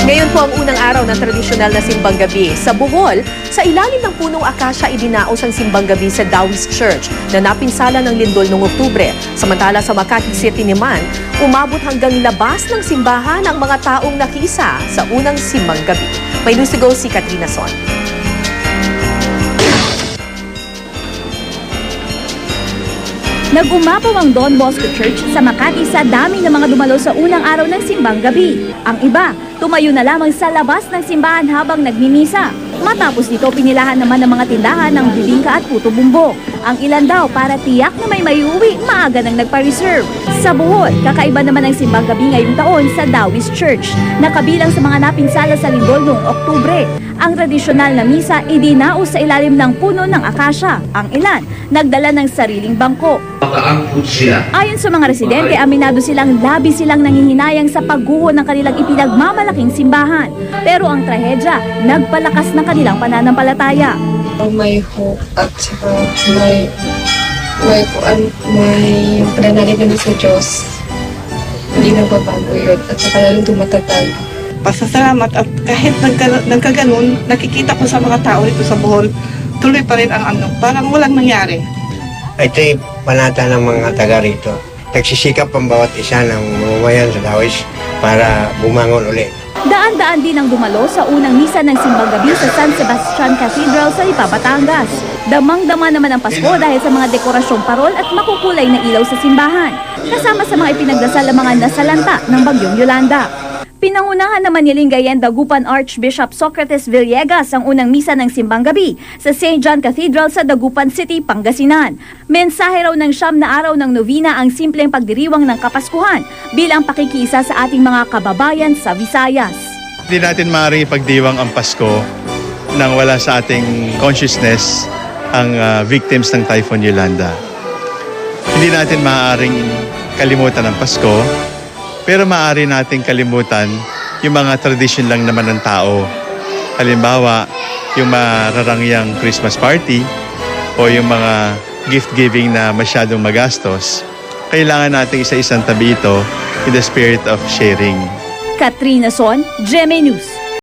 Ngayon po ang unang araw ng tradisyonal na simbang gabi. Sa Bohol, sa ilalim ng punong akasya idinaos ang simbang gabi sa Taoist Church na napinsala ng lindol noong Oktubre. Samantala sa Makati City naman, umabot hanggang labas ng simbahan ang mga taong nakiisa sa unang simbang gabi. May news to go si Katrina Son. Nag-umapaw ang Don Bosco Church sa Makati sa dami ng mga dumalo sa unang araw ng simbang gabi. Ang iba, tumayo na lamang sa labas ng simbahan habang nagmimisa. Matapos nito, pinilahan naman ng mga tindahan ng bibingka at puto bumbong. Ang ilan daw para tiyak na may maiuwi, maaga nang nagpa-reserve. Sa Bohol, kakaiba naman ang simbang gabi ngayong taon sa Taoist Church, na kabilang sa mga napinsala sa lindol noong Oktubre. Ang tradisyonal na misa idinaos sa ilalim ng puno ng akasya. Ang ilan, nagdala ng sariling bangko. Ayon sa mga residente, aminado silang labi silang nangihinayang sa pagguho ng kanilang ipinagmamalaking simbahan. Pero ang trahedya, nagpalakas ng kanilang pananampalataya. May hope at saka may pananalig naman sa Diyos. Hindi nagbabago yun at saka lalong tumatagal. Pasasalamat at kahit nagkaganon, nakikita ko sa mga tao dito sa Bohol, tuloy pa rin ang parang walang nangyari. Ito'y panata ng mga taga rito. Nagsisikap ang bawat isa ng mamamayan sa Taoist para bumangon ulit. Daan-daan din ang dumalo sa unang misa ng simbang gabi sa San Sebastian Cathedral sa Lipa, Batangas. Damang-dama naman ang Pasko dahil sa mga dekorasyong parol at makukulay na ilaw sa simbahan. Kasama sa mga ipinagdasal ang mga nasalanta ng Bagyong Yolanda. Pinangunahan naman ni Lingayen Dagupan Archbishop Socrates Villegas ang unang misa ng simbang gabi sa St. John Cathedral sa Dagupan City, Pangasinan. Mensahe raw ng 9 na araw ng novena ang simpleng pagdiriwang ng Kapaskuhan bilang pakikiisa sa ating mga kababayan sa Visayas. Hindi natin maaaring ipagdiwang ang Pasko nang wala sa ating consciousness ang victims ng Typhoon Yolanda. Hindi natin maaaring kalimutan ang Pasko, pero maaari nating kalimutan yung mga tradisyon lang naman ng tao. Halimbawa, yung mararangyang Christmas party o yung mga gift-giving na masyadong magastos. Kailangan nating isa-isang tabi ito in the spirit of sharing. Katrina Son, GMA News.